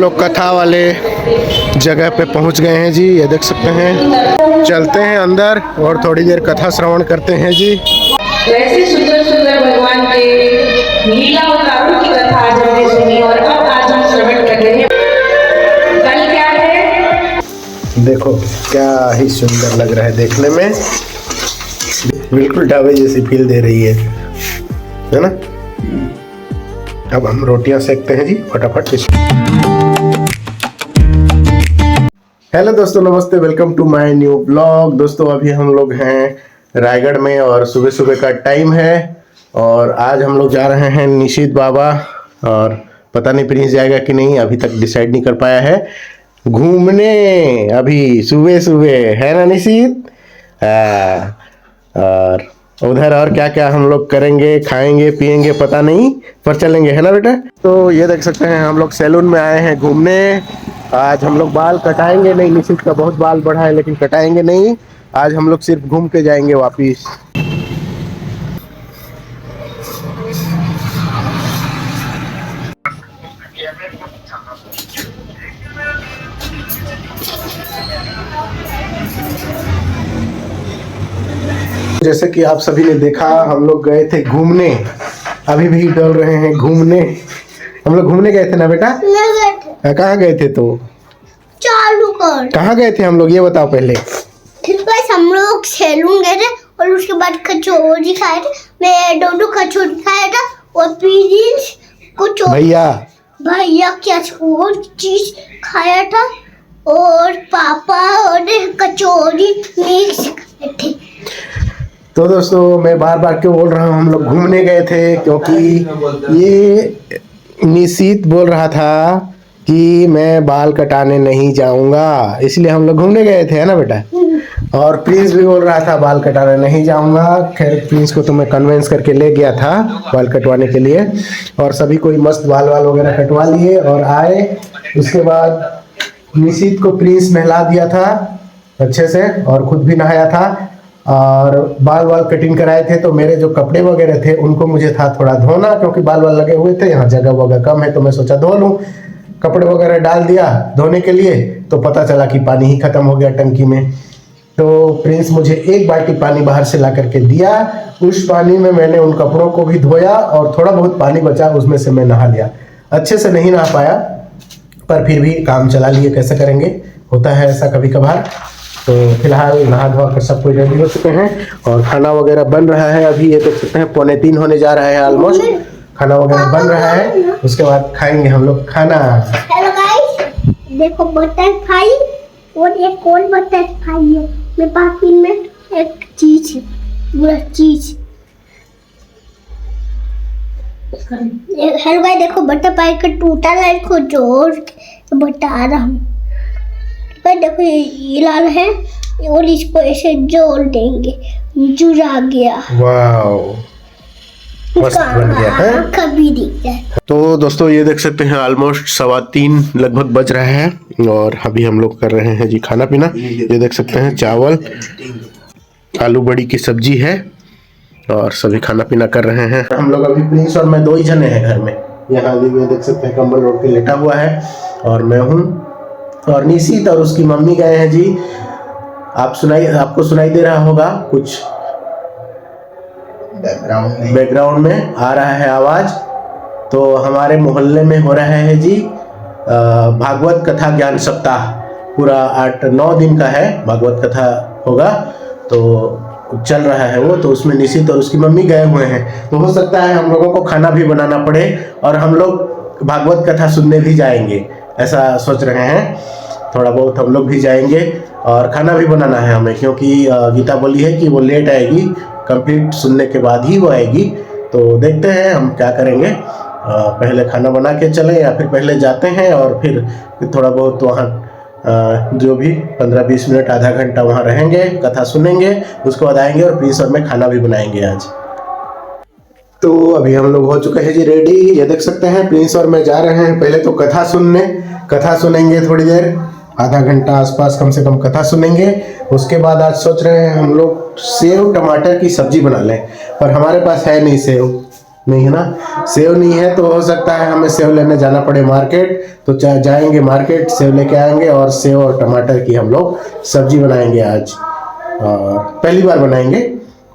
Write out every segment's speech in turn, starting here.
लोग कथा वाले जगह पे पहुंच गए हैं जी, ये देख सकते हैं। चलते हैं अंदर और थोड़ी देर कथा श्रवण करते हैं जी। वैसे सुंदर सुंदर भगवान के लीला अवतारों की कथा आज हमने सुनी और अब आज हम श्रवण कर रहे हैं। कल क्या है? देखो क्या ही सुंदर लग रहा है देखने में, बिल्कुल ढाबे जैसी फील दे रही है ना। अब हम रोटियां सेकते हैं जी फटाफट। हेलो दोस्तों, नमस्ते, welcome to my new blog. दोस्तों अभी हम लोग हैं रायगढ़ में और सुबह सुबह का टाइम है और आज हम लोग जा रहे हैं निशित बाबा, और पता नहीं प्रिंस जाएगा कि नहीं, अभी तक डिसाइड नहीं कर पाया है, घूमने अभी सुबह सुबह, है ना निशित। और उधर और क्या क्या हम लोग करेंगे, खाएंगे पिएंगे पता नहीं, पर चलेंगे, है ना बेटा। तो ये देख सकते हैं हम लोग सैलून में आए हैं घूमने। आज हम लोग बाल कटाएंगे नहीं, निशित का बहुत बाल बढ़ा है लेकिन कटाएंगे नहीं, आज हम लोग सिर्फ घूम के जाएंगे वापिस। जैसे कि आप सभी ने देखा हम लोग गए थे घूमने, अभी भी डल रहे हैं घूमने। हम लोग घूमने गए थे ना बेटा? कहाँ गए थे? तो चालू कर। कहाँ गए थे हम लोग, ये बताओ पहले। हम लोग सैलून गए थे और उसके बाद कचौरी खाए थे। मैं दोनों कचौरी खाया था और प्रिंस कुछ भैया क्या और चीज खाया था और पापा और कचौरी मिक्स खाए थे। तो दोस्तों मैं बार बार क्यों बोल रहा हूँ हम लोग घूमने गए थे, क्योंकि ये निशित बोल रहा था कि मैं बाल कटाने नहीं जाऊंगा, इसलिए हम लोग घूमने गए थे, है ना बेटा। और प्रिंस भी बोल रहा था बाल कटाने नहीं जाऊंगा। खैर प्रिंस को तो मैं कन्वेंस करके ले गया था बाल कटवाने के लिए, और सभी कोई मस्त बाल वगैरह कटवा लिए और आए। उसके बाद निशित को प्रिंस नहला दिया था अच्छे से और खुद भी नहाया था और बाल कटिंग कराए थे। तो मेरे जो कपड़े वगैरह थे उनको मुझे था थोड़ा धोना, क्योंकि बाल लगे हुए थे, यहाँ जगह वगह कम है तो मैं सोचा धो लूँ। कपड़े वगैरह डाल दिया धोने के लिए तो पता चला कि पानी ही खत्म हो गया टंकी में। तो प्रिंस मुझे एक बाल्टी पानी बाहर से ला करके दिया, उस पानी में मैंने उन कपड़ों को भी धोया और थोड़ा बहुत पानी बचा उसमें से मैं नहा लिया। अच्छे से नहीं नहा पाया पर फिर भी काम चला लिए, कैसे करेंगे, होता है ऐसा कभी कभार। तो फिलहाल नहा धोआ कर सब कोई रेडी हो चुके हैं और खाना वगैरह बन रहा है। अभी ये देख सकते हैं 2:45 होने जा रहा है ऑलमोस्ट। खाना वगैरह बन रहा है, उसके बाद खाएंगे हम लोग खाना। हेलो गाइस, देखो बटरफ्लाई और एक और बटरफ्लाई है। मेरे पास इनमें एक चीज है, पूरा चीज। हेलो गाइस, देखो बटरफ्लाई का टूटा लाइट को जोड़ के बता रहा हूँ। पर देखो ये लाल है और इसको ऐसे जोड़ देंगे, जुड़ा गया। वाओ, मस्त बन गया है, कभी दिखता है। तो दोस्तों ये देख सकते हैं ऑलमोस्ट 3:15 लगभग बज रहा है और अभी हम लोग कर रहे हैं जी खाना पीना। ये देख सकते हैं चावल, आलू बड़ी की सब्जी है और सभी खाना पीना कर रहे हैं। हम लोग अभी प्रिंस और मैं 2 ही जने हैं घर में। यहाँ ये देख सकते हैं कंबल ओढ़ के लेटा हुआ है और मैं हूँ, और निशित और उसकी मम्मी गए हैं जी। आपको सुनाई दे रहा होगा कुछ बैकग्राउंड में आ रहा है आवाज। तो हमारे मोहल्ले में हो रहा है जी भागवत कथा ज्ञान सप्ताह, पूरा 8-9 दिन का है भागवत कथा होगा, तो चल रहा है वो। तो उसमें निशित और उसकी मम्मी गए हुए हैं। तो हो सकता है हम लोगों को खाना भी बनाना पड़े और हम लोग भागवत कथा सुनने भी जाएंगे, ऐसा सोच रहे हैं। थोड़ा बहुत हम लोग भी जाएंगे और खाना भी बनाना है हमें, क्योंकि गीता बोली है कि वो लेट आएगी, कंप्लीट सुनने के बाद ही वो आएगी। तो देखते हैं हम क्या करेंगे, पहले खाना बना के चलें या फिर पहले जाते हैं और फिर थोड़ा बहुत वहाँ जो भी 15-20 मिनट आधा घंटा वहाँ रहेंगे, कथा सुनेंगे, उसके बाद आएंगे और प्रिंस और में खाना भी बनाएंगे आज। तो अभी हम लोग हो चुके हैं जी रेडी। ये देख सकते हैं प्रिंस और मैं जा रहे हैं पहले तो कथा सुनने, कथा सुनेंगे थोड़ी देर, आधा घंटा आसपास कम से कम कथा सुनेंगे। उसके बाद आज सोच रहे हैं हम लोग सेव टमाटर की सब्जी बना लें, पर हमारे पास है नहीं सेव, नहीं है ना, सेव नहीं है तो हो सकता है हमें सेव लेने जाना पड़े मार्केट। तो जाएंगे मार्केट, सेव लेके आएंगे और सेव और टमाटर की हम लोग सब्जी बनाएंगे आज। पहली बार बनाएंगे,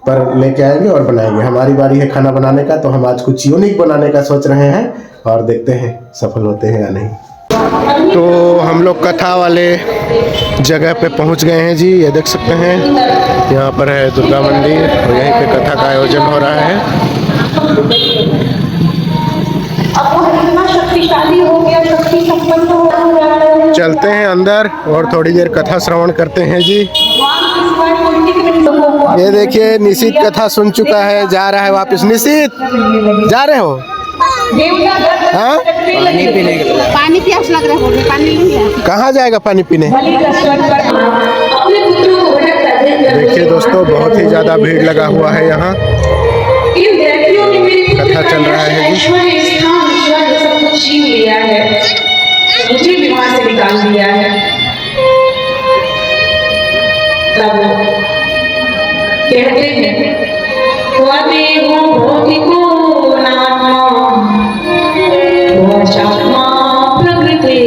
पर लेके आएंगे और बनाएंगे। हमारी बारी है खाना बनाने का, तो हम आज कुछ यूनिक बनाने का सोच रहे हैं और देखते हैं सफल होते हैं या नहीं। तो हम लोग कथा वाले जगह पे पहुंच गए हैं जी। ये देख सकते हैं, यहाँ पर है दुर्गा मंदिर और यहीं पे कथा का आयोजन हो रहा है। चलते हैं अंदर और थोड़ी देर कथा श्रवण करते हैं जी। ये देखिए, निशित कथा सुन चुका है, जा रहा है वापस। निशित, जा रहे हो? हाँ, पानी प्यास लग रहा है, पानी नहीं है। कहाँ जाएगा पानी पीने? देखिए दोस्तों, बहुत ही ज्यादा भीड़ लगा हुआ है यहाँ। कथा चल रहा है जी। छीन लिया है, मुझे भी वहां से निकाल दिया है। तब कहते हैं, त्वदेव भौतिको नाम त्वचात्मा प्रकृते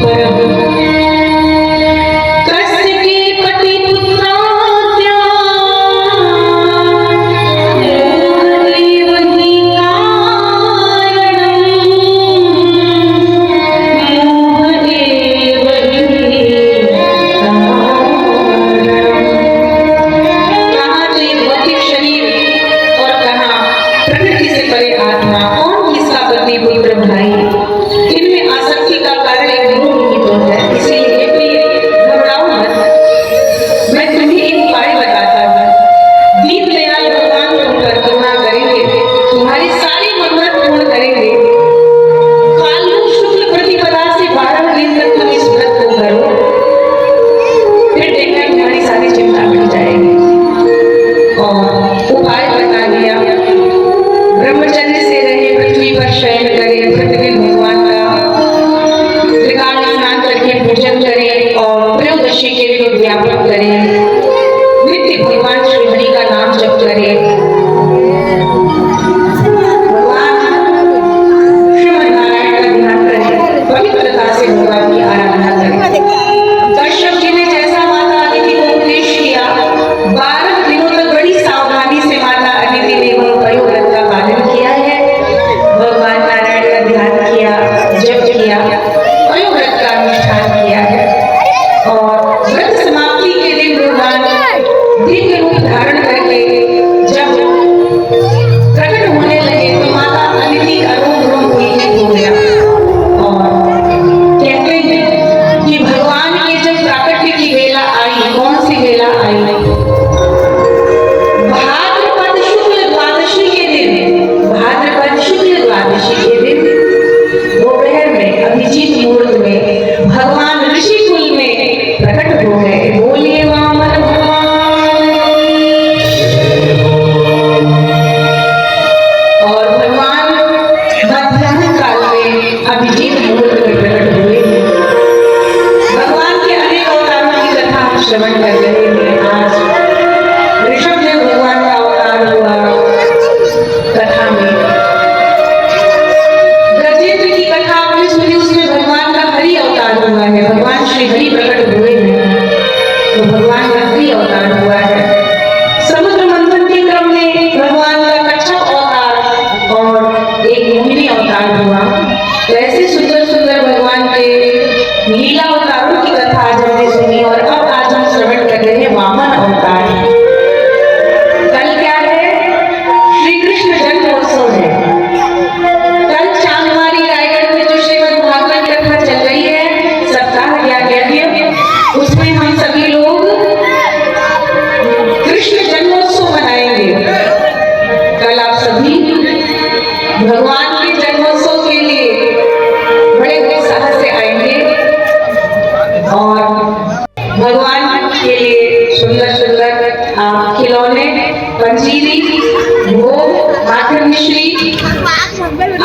परम कस्य के पति पुत्राद्या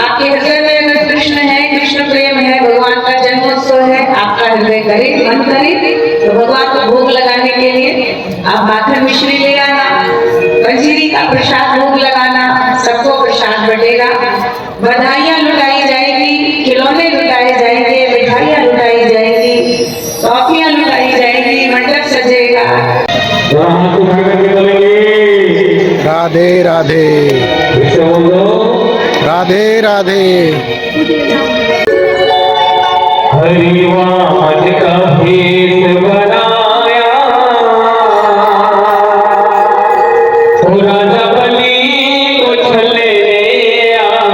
आपके हृदय में अगर कृष्ण है, कृष्ण प्रेम है, भगवान का जन्मोत्सव है, आपका हृदय करे, मन करे तो भगवान को भोग लगाने के लिए आप माखन मिश्री ले आना, पंजीरी का प्रसाद भोग लगाना, सबको प्रसाद राधे राधे राधे राधे। हरिवान का भेष बनाया राजा बलि को छले आया।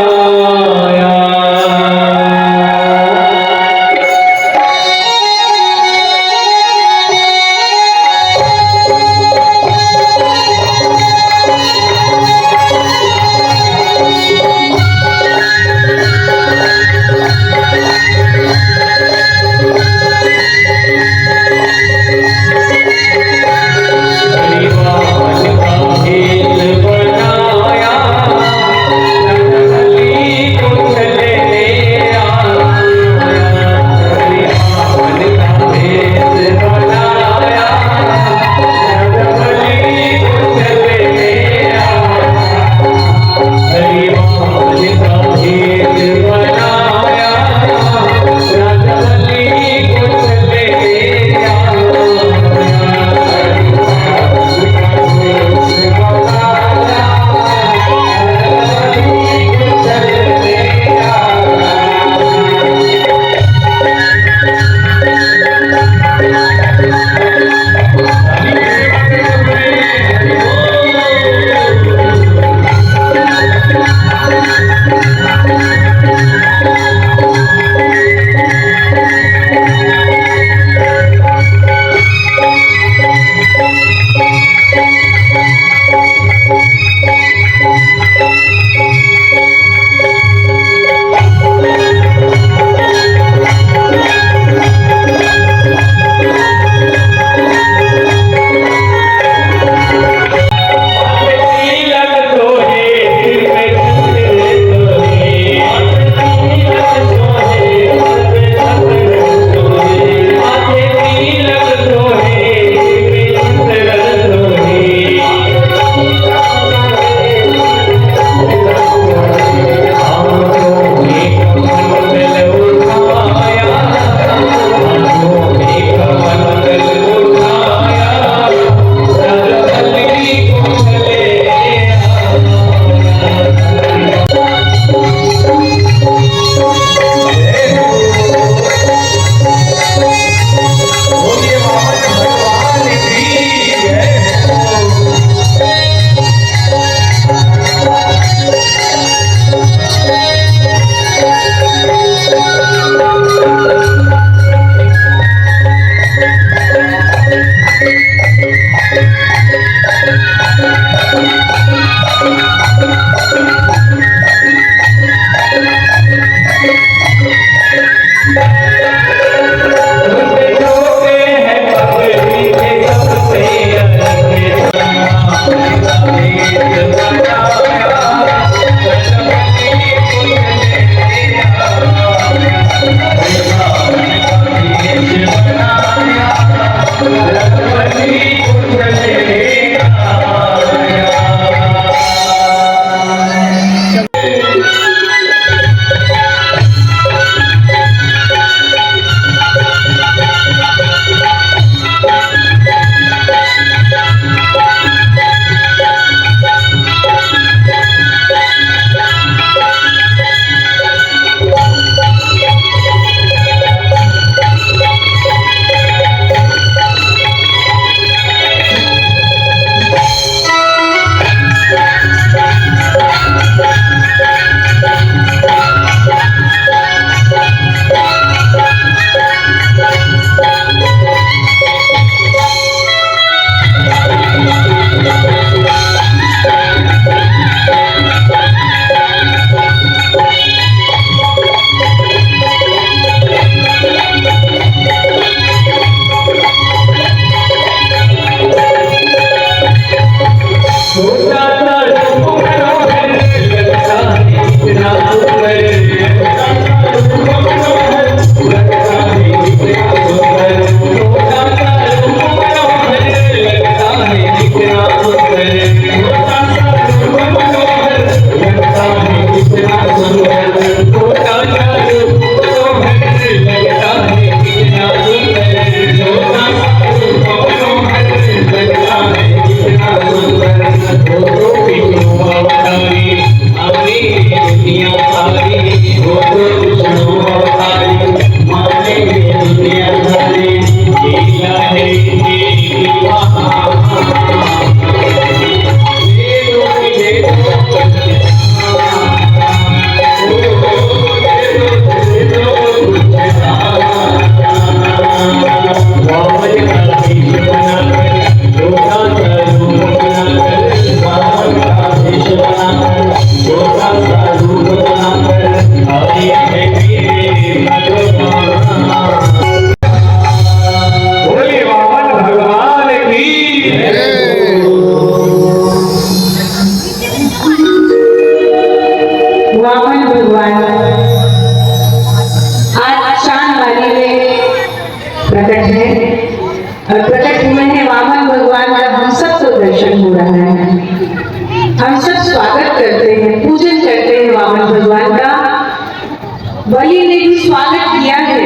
स्थापित किया है।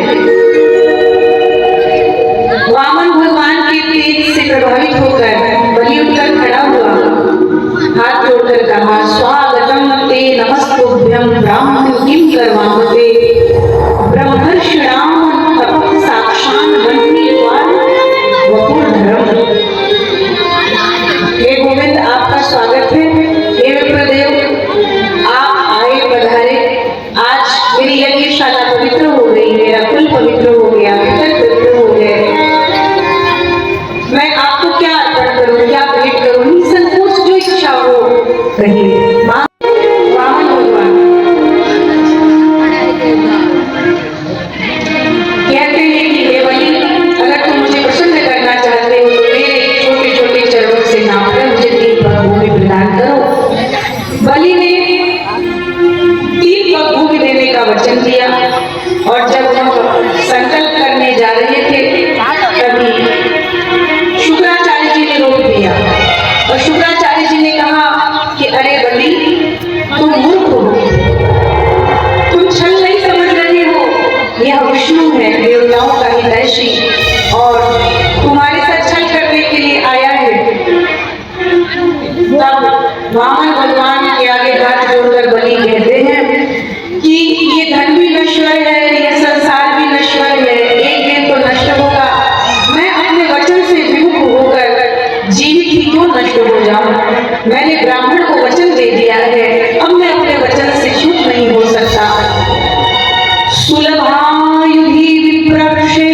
वामन भगवान के तेज से प्रभावित होकर बलि उठकर खड़ा हुआ, हाथ जोड़कर कहा, स्वागतम ते नमस्तुभ्यं ब्राह्मण किम करवामते ब्रह्मर्षिणाम तपः साक्षान् वह्नि द्वार वपुर्धरम्। हे गोविंद, आपका स्वागत है। हे विप्रदेव, आप आए पधारे। आज मेरी यज्ञशाला पवित्र हो गई, मेरा कुल पवित्र हो गया, पितर पवित्र हो गए। मैं आपको क्या अर्पण करूं, क्या भेंट करूं, निसंकोच जो इच्छा हो कहिए। वामन भगवान कहते हैं कि हे बलि, अगर तुम मुझे प्रसन्न करना चाहते हो तो मेरे छोटे छोटे चरणों से नापकर मुझे 3 पग भूमि प्रदान करो। बलि ने 3 पग भूमि देने का वचन दिया और जब वह संकल्प करने जा रहे थे तभी शुक्राचार्य जी ने रोक दिया और शुक्राचार्य जी ने कहा कि अरे बलि, तुम मूर्ख हो, तुम छल नहीं समझ रहे हो। यह विष्णु है, देवताओं का हितैषी, और तुम्हारे साथ छल करने के लिए आया है। तब वामन भगवान के आगे हाथ जोड़कर बलि कहते हैं कि ये धन भी नश्वर है, यह संसार भी नश्वर है, एक दिन तो नष्ट होगा। मैं अपने वचन से विमुख होकर जीवित ही क्यों नष्ट हो जाऊं? मैंने ब्राह्मण को वचन दे दिया है, अब मैं अपने वचन से चूक नहीं हो सकता। सुलभायुधि विप्रवृषे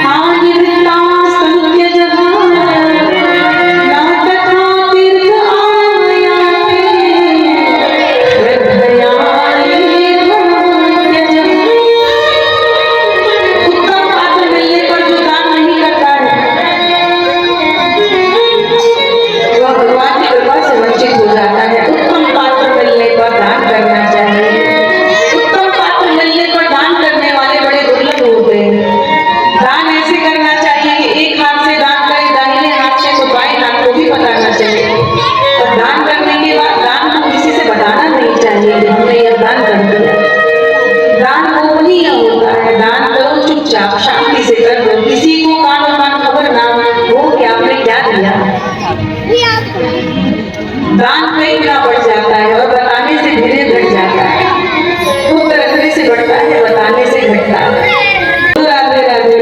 हानिवृत्ता संत्यजः न तथा तीर्थ आयाते श्रद्धया त्यजः। उत्तम पात्र मिलने पर जो दान नहीं करता है वह भगवान की कृपा से वंचित हो जाता है। उत्तम पात्र मिलने पर दान करना चाहिए। उत्तम पात्र मिलने पर दान करने वाले बड़े दुर्लभ होते हैं। दान ऐसे करना चाहिए कि एक हाथ से दान करे, दाहिने हाथ से तो बाएं हाथ को भी बताना चाहिए। और दान करने के बाद दान को किसी से बताना नहीं चाहिए कि हमने यह दान कर दिया। दान गोपनीय होता है। दान करो चुपचाप, शांति से कर दो, किसी को कान कान खबर ना हो कि आपने क्या दिया। दान कई गुना बढ़ जाता है और बताने से धीरे घट जाता है। गुप्त रखने से बढ़ता है, बताने से घटता है। राधे राधे,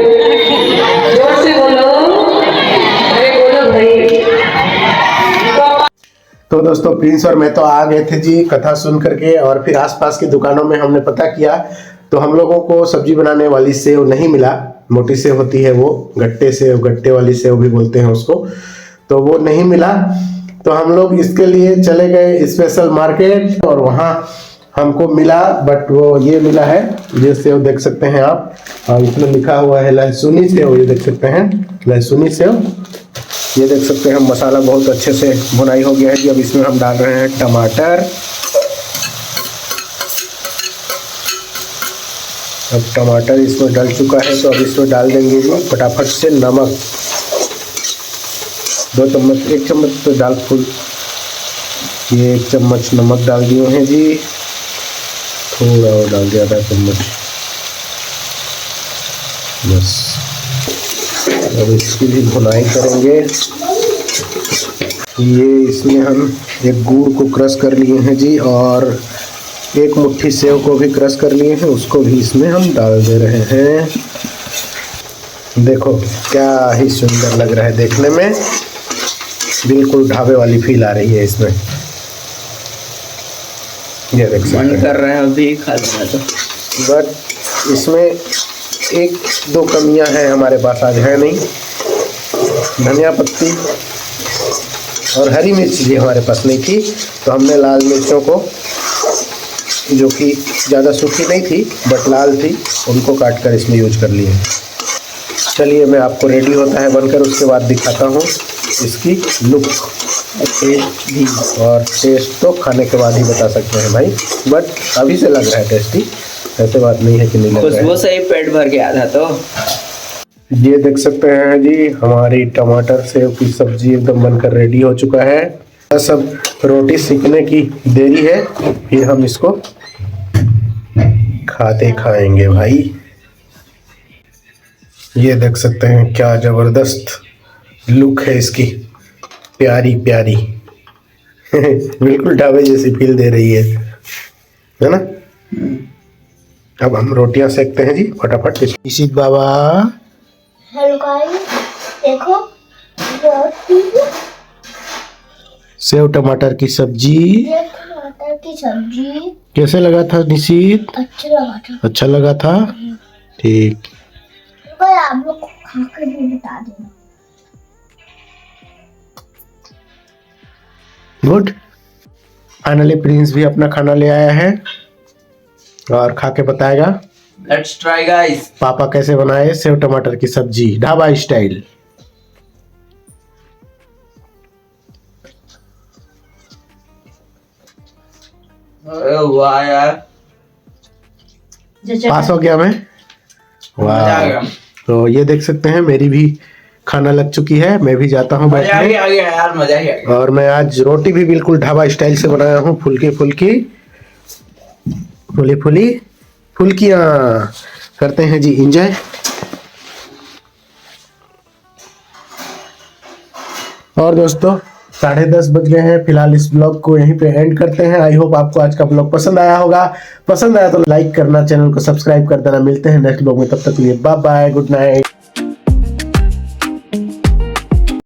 जोर से बोलो, अरे बोलो भाई। तो दोस्तों, प्रिंस और मैं तो आ गए थे जी कथा सुन करके, और फिर आसपास की दुकानों में हमने पता किया तो हम लोगों को सब्जी बनाने वाली सेव नहीं मिला। मोटी सेव होती है वो, गट्टे सेव, गट्टे वाली सेव भी बोलते हैं उसको, तो वो नहीं मिला। तो हम लोग इसके लिए चले गए स्पेशल मार्केट और वहाँ हमको मिला, बट वो ये मिला है, ये सेव देख सकते हैं आप, और इसमें लिखा हुआ है लहसुनी सेव, ये देख सकते हैं लहसुनी सेव। ये देख सकते हैं मसाला बहुत अच्छे से भुनाई हो गया है जी। अब इसमें हम डाल रहे हैं टमाटर। अब टमाटर इसमें डल चुका है तो अब इसमें डाल देंगे जी फटाफट से नमक। 2 चम्मच, 1 चम्मच तो डाल फुल, ये 1 चम्मच नमक डाल दिए हैं जी। थोड़ा और डाल दिया, आधा चम्मच बस। अब इसकी भी भुनाई करेंगे। ये इसमें हम एक गुड़ को क्रश कर लिए हैं जी, और 1 मुट्ठी सेव को भी क्रश कर लिए हैं, उसको भी इसमें हम डाल दे रहे हैं। देखो क्या ही सुंदर लग रहा है देखने में, बिल्कुल ढाबे वाली फील आ रही है इसमें। ये देख सकते हैं, मन कर रहा है अभी खा लेना तो, बट इसमें 1-2 कमियां हैं, हमारे पास आज है नहीं। धनिया पत्ती और हरी मिर्च भी हमारे पास नहीं थी, तो हमने लाल मिर्चों को, जो कि ज़्यादा सूखी नहीं थी बट लाल थी, उनको काट कर इसमें यूज कर लिए। चलिए मैं आपको रेडी होता है बनकर, उसके बाद दिखाता हूँ इसकी लुक। टेस्ट भी, और टेस्ट तो खाने के बाद ही बता सकते हैं भाई, बट अभी से लग रहा है टेस्टी, ऐसे बात नहीं है कि नहीं लग रहा है। खुशबू से ही पेट भर गया था। तो ये देख सकते हैं जी, हमारी टमाटर सेव की सब्जी एकदम बनकर रेडी हो चुका है। बस अब रोटी सीखने की देरी है, फिर हम इसको खाते खाएंगे भाई। ये देख सकते हैं क्या जबरदस्त लुक है इसकी, प्यारी प्यारी बिल्कुल ढाबे जैसी फील दे रही है ना। अब हम रोटियां सेकते हैं जी फटाफट। इशित बाबा हेलो गाइस, देखो रोटी, सेव टमाटर की सब्जी। ये टमाटर की सब्जी कैसे लगा था निशित? अच्छा लगा था। अच्छा लगा था, ठीक। पर आप लोग को खा कर भी बता देना। गुड। फाइनली प्रिंस भी अपना खाना ले आया है और खा के बताएगा लेट्स ट्राई गाइस। पापा कैसे बनाए सेव टमाटर की सब्जी ढाबा स्टाइल। अरे वाह यार, पास हो गया मैं। मजा आ गया। वाह, तो ये देख सकते हैं मेरी भी खाना लग चुकी है। मैं भी जाता हूँ मजा आ बैठने। गया यार, मजा ही आ गया। और मैं आज रोटी भी बिल्कुल ढाबा स्टाइल से बनाया हूँ, फुल्की फुल्की फुली फुली फुल्कियाँ। करते हैं जी एंजॉय। और दोस्तों 10:30 बज गए हैं। फिलहाल इस ब्लॉग को यहीं पे एंड करते हैं। आई होप आपको आज का ब्लॉग पसंद आया होगा। पसंद आया तो लाइक करना, चैनल को सब्सक्राइब कर देना। मिलते हैं नेक्स्ट ब्लॉग में, तब तक के लिए बाय बाय, गुड नाइट।